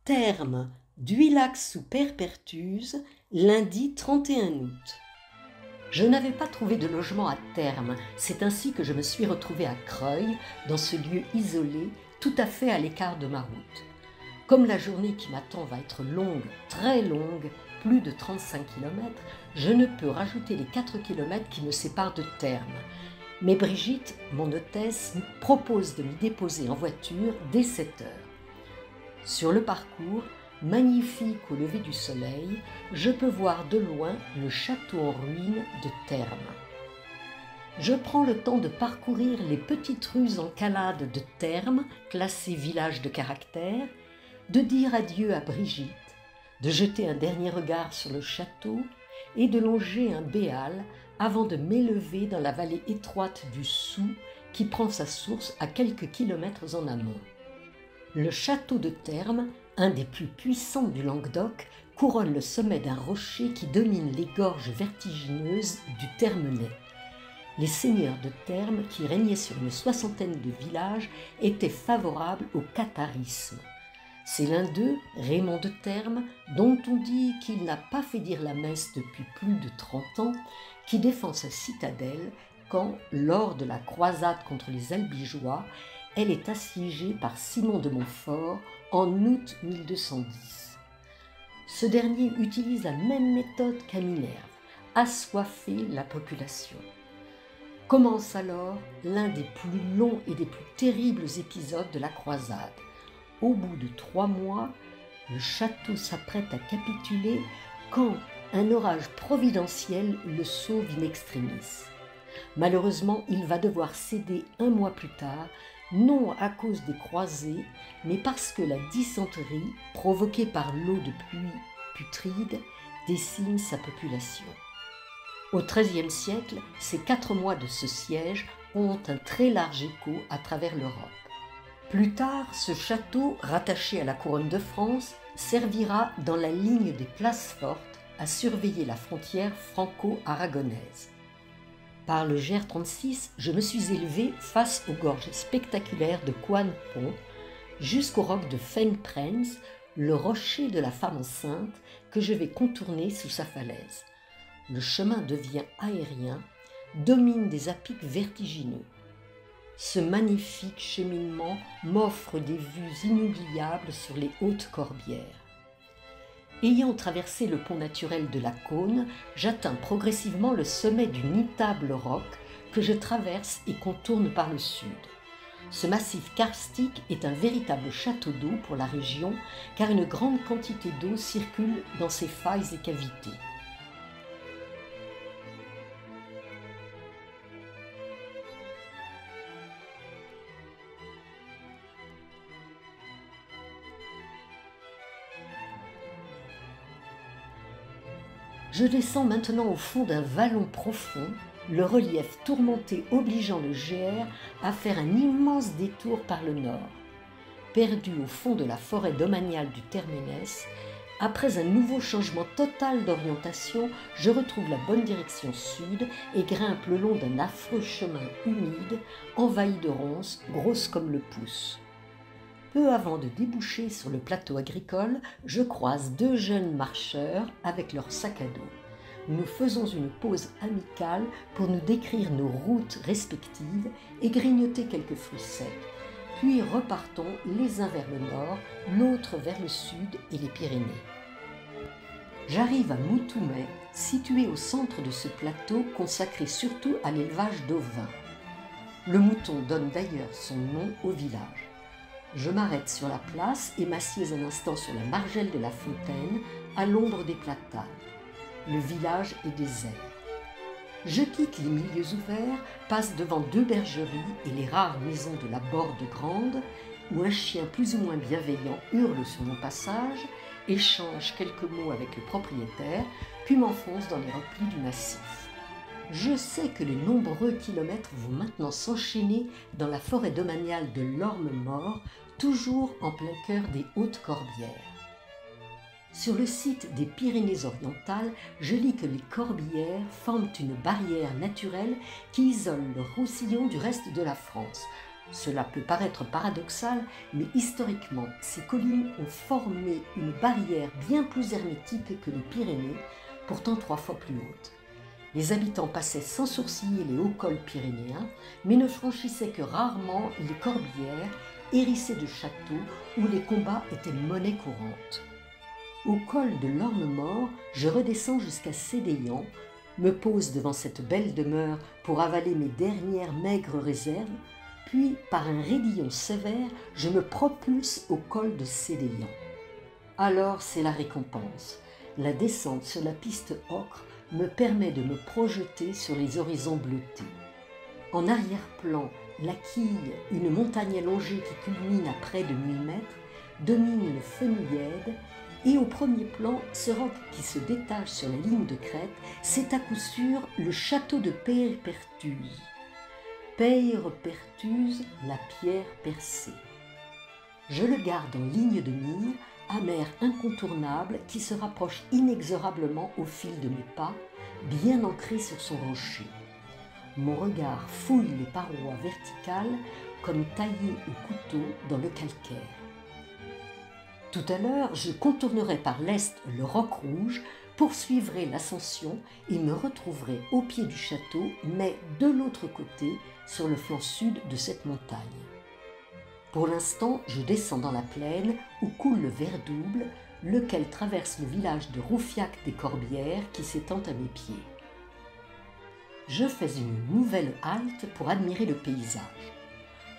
Thermes, d'Huilac sous Père-Perthuse, lundi 31 août. Je n'avais pas trouvé de logement à Thermes, c'est ainsi que je me suis retrouvée à Creil, dans ce lieu isolé, tout à fait à l'écart de ma route. Comme la journée qui m'attend va être longue, très longue, plus de 35 km, je ne peux rajouter les 4 km qui me séparent de Thermes. Mais Brigitte, mon hôtesse, me propose de m'y déposer en voiture dès 7 heures. Sur le parcours, magnifique au lever du soleil, je peux voir de loin le château en ruine de Thermes. Je prends le temps de parcourir les petites rues en calade de Thermes, classées village de caractère, de dire adieu à Brigitte, de jeter un dernier regard sur le château et de longer un béal avant de m'élever dans la vallée étroite du Soux qui prend sa source à quelques kilomètres en amont. Le château de Thermes, un des plus puissants du Languedoc, couronne le sommet d'un rocher qui domine les gorges vertigineuses du Termenais. Les seigneurs de Thermes, qui régnaient sur une soixantaine de villages, étaient favorables au catharisme. C'est l'un d'eux, Raymond de Thermes, dont on dit qu'il n'a pas fait dire la messe depuis plus de 30 ans, qui défend sa citadelle quand, lors de la croisade contre les Albigeois, elle est assiégée par Simon de Montfort en août 1210. Ce dernier utilise la même méthode qu'à Minerve, assoiffer la population. Commence alors l'un des plus longs et des plus terribles épisodes de la croisade. Au bout de 3 mois, le château s'apprête à capituler quand un orage providentiel le sauve in extremis. Malheureusement, il va devoir céder 1 mois plus tard, non à cause des croisés, mais parce que la dysenterie, provoquée par l'eau de pluie putride, décime sa population. Au XIIIe siècle, ces 4 mois de ce siège ont un très large écho à travers l'Europe. Plus tard, ce château, rattaché à la couronne de France, servira dans la ligne des places fortes à surveiller la frontière franco-aragonaise. Par le GR36, je me suis élevé face aux gorges spectaculaires de Coanpont, jusqu'au roc de Fenprens, le rocher de la femme enceinte que je vais contourner sous sa falaise. Le chemin devient aérien, domine des à-pics vertigineux. Ce magnifique cheminement m'offre des vues inoubliables sur les hautes corbières. Ayant traversé le pont naturel de la Cône, j'atteins progressivement le sommet du notable roc que je traverse et contourne par le sud. Ce massif karstique est un véritable château d'eau pour la région car une grande quantité d'eau circule dans ses failles et cavités. Je descends maintenant au fond d'un vallon profond, le relief tourmenté obligeant le GR à faire un immense détour par le nord. Perdu au fond de la forêt domaniale du Terménès, après un nouveau changement total d'orientation, je retrouve la bonne direction sud et grimpe le long d'un affreux chemin humide, envahi de ronces, grosses comme le pouce. Peu avant de déboucher sur le plateau agricole, je croise 2 jeunes marcheurs avec leurs sacs à dos. Nous faisons une pause amicale pour nous décrire nos routes respectives et grignoter quelques fruits secs. Puis repartons les uns vers le nord, l'autre vers le sud et les Pyrénées. J'arrive à Moutoumet, situé au centre de ce plateau consacré surtout à l'élevage d'ovins. Le mouton donne d'ailleurs son nom au village. Je m'arrête sur la place et m'assieds un instant sur la margelle de la fontaine, à l'ombre des platanes. Le village est désert. Je quitte les milieux ouverts, passe devant 2 bergeries et les rares maisons de la Borde Grande, où un chien plus ou moins bienveillant hurle sur mon passage, échange quelques mots avec le propriétaire, puis m'enfonce dans les replis du massif. Je sais que les nombreux kilomètres vont maintenant s'enchaîner dans la forêt domaniale de l'Orme-Mort, toujours en plein cœur des hautes corbières. Sur le site des Pyrénées-Orientales, je lis que les corbières forment une barrière naturelle qui isole le Roussillon du reste de la France. Cela peut paraître paradoxal, mais historiquement, ces collines ont formé une barrière bien plus hermétique que les Pyrénées, pourtant 3 fois plus hautes. Les habitants passaient sans sourciller les hauts cols pyrénéens, mais ne franchissaient que rarement les corbières, hérissées de châteaux où les combats étaient monnaie courante. Au col de l'Orme-Mort, je redescends jusqu'à Sédéan, me pose devant cette belle demeure pour avaler mes dernières maigres réserves, puis, par un raidillon sévère, je me propulse au col de Sédéan. Alors c'est la récompense. La descente sur la piste ocre me permet de me projeter sur les horizons bleutés. En arrière-plan, la Quille, une montagne allongée qui culmine à près de 1000 mètres, domine le Fenouillède, et au premier plan, ce roc qui se détache sur la ligne de crête, c'est à coup sûr le château de Peyrepertuse. Peyrepertuse, la pierre percée. Je le garde en ligne de mire, amère incontournable qui se rapproche inexorablement au fil de mes pas, bien ancré sur son rocher. Mon regard fouille les parois verticales comme taillées au couteau dans le calcaire. Tout à l'heure, je contournerai par l'est le roc rouge, poursuivrai l'ascension et me retrouverai au pied du château, mais de l'autre côté, sur le flanc sud de cette montagne. Pour l'instant, je descends dans la plaine où coule le Verdouble, lequel traverse le village de Roufiac-des-Corbières qui s'étend à mes pieds. Je fais une nouvelle halte pour admirer le paysage.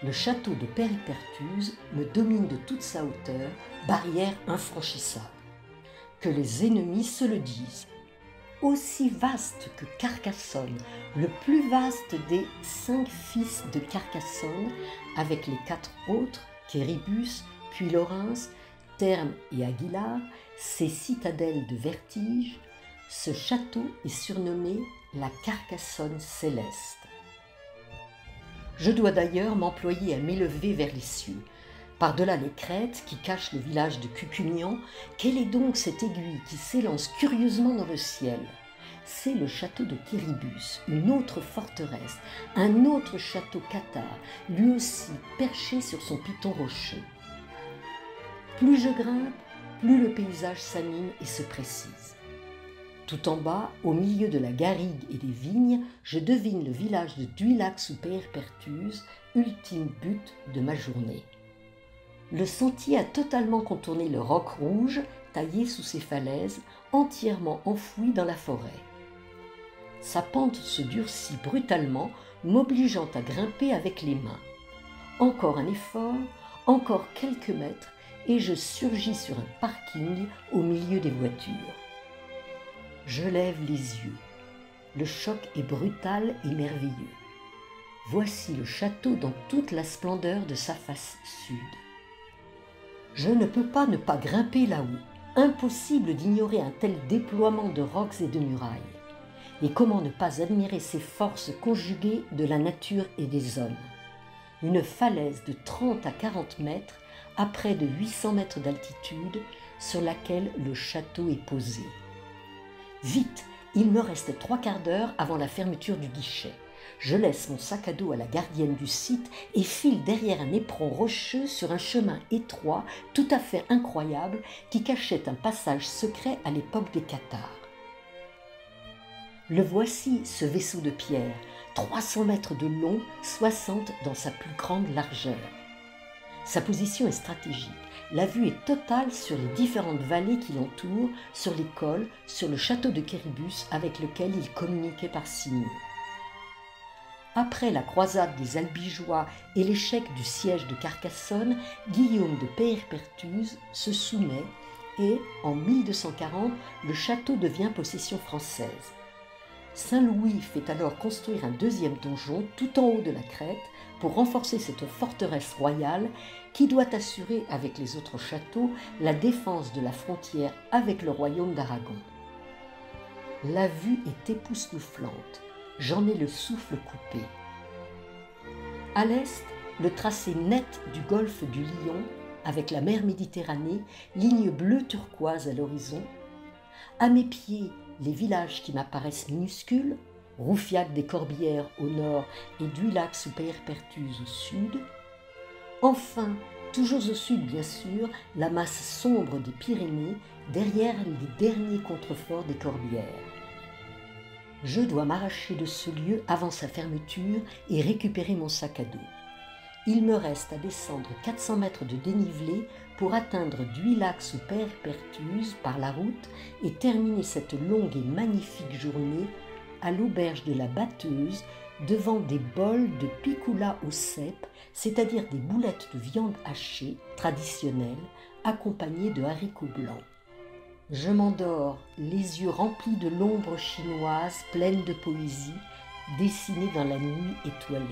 Le château de Peyrepertuse me domine de toute sa hauteur, barrière infranchissable. Que les ennemis se le disent. Aussi vaste que Carcassonne, le plus vaste des 5 fils de Carcassonne, avec les 4 autres, Quéribus, puis Laurens, Thermes et Aguilar, ces citadelles de vertige, ce château est surnommé la Carcassonne céleste. Je dois d'ailleurs m'employer à m'élever vers les cieux. Par-delà les crêtes qui cachent le village de Cucugnan, quelle est donc cette aiguille qui s'élance curieusement dans le ciel? C'est le château de Quéribus, une autre forteresse, un autre château cathare, lui aussi perché sur son piton rocheux. Plus je grimpe, plus le paysage s'anime et se précise. Tout en bas, au milieu de la garrigue et des vignes, je devine le village de Dhuillac sous Peyrepertuse, ultime but de ma journée. Le sentier a totalement contourné le roc rouge, taillé sous ces falaises, entièrement enfoui dans la forêt. Sa pente se durcit brutalement, m'obligeant à grimper avec les mains. Encore un effort, encore quelques mètres, et je surgis sur un parking au milieu des voitures. Je lève les yeux. Le choc est brutal et merveilleux. Voici le château dans toute la splendeur de sa face sud. Je ne peux pas ne pas grimper là-haut. Impossible d'ignorer un tel déploiement de rocs et de murailles. Et comment ne pas admirer ces forces conjuguées de la nature et des hommes? Une falaise de 30 à 40 mètres, à près de 800 mètres d'altitude, sur laquelle le château est posé. Vite, il me reste 3 quarts d'heure avant la fermeture du guichet. Je laisse mon sac à dos à la gardienne du site et file derrière un éperon rocheux sur un chemin étroit tout à fait incroyable qui cachait un passage secret à l'époque des cathares. Le voici, ce vaisseau de pierre, 300 mètres de long, 60 dans sa plus grande largeur. Sa position est stratégique. La vue est totale sur les différentes vallées qui l'entourent, sur les cols, sur le château de Quéribus avec lequel il communiquait par signaux. Après la croisade des Albigeois et l'échec du siège de Carcassonne, Guillaume de Peyrepertuse se soumet et, en 1240, le château devient possession française. Saint-Louis fait alors construire un deuxième donjon tout en haut de la crête pour renforcer cette forteresse royale qui doit assurer avec les autres châteaux la défense de la frontière avec le royaume d'Aragon. La vue est époustouflante, j'en ai le souffle coupé. À l'est, le tracé net du golfe du Lion avec la mer Méditerranée, ligne bleue turquoise à l'horizon. À mes pieds, les villages qui m'apparaissent minuscules, Roufiac des Corbières au nord et Duilac sous Peyrepertuse au sud. Enfin, toujours au sud bien sûr, la masse sombre des Pyrénées, derrière les derniers contreforts des Corbières. Je dois m'arracher de ce lieu avant sa fermeture et récupérer mon sac à dos. Il me reste à descendre 400 mètres de dénivelé pour atteindre Duilac sous Peyrepertuse par la route et terminer cette longue et magnifique journée à l'auberge de la Batteuse devant des bols de picoula au cèpe, c'est-à-dire des boulettes de viande hachée traditionnelles accompagnées de haricots blancs. Je m'endors, les yeux remplis de l'ombre chinoise pleine de poésie, dessinée dans la nuit étoilée.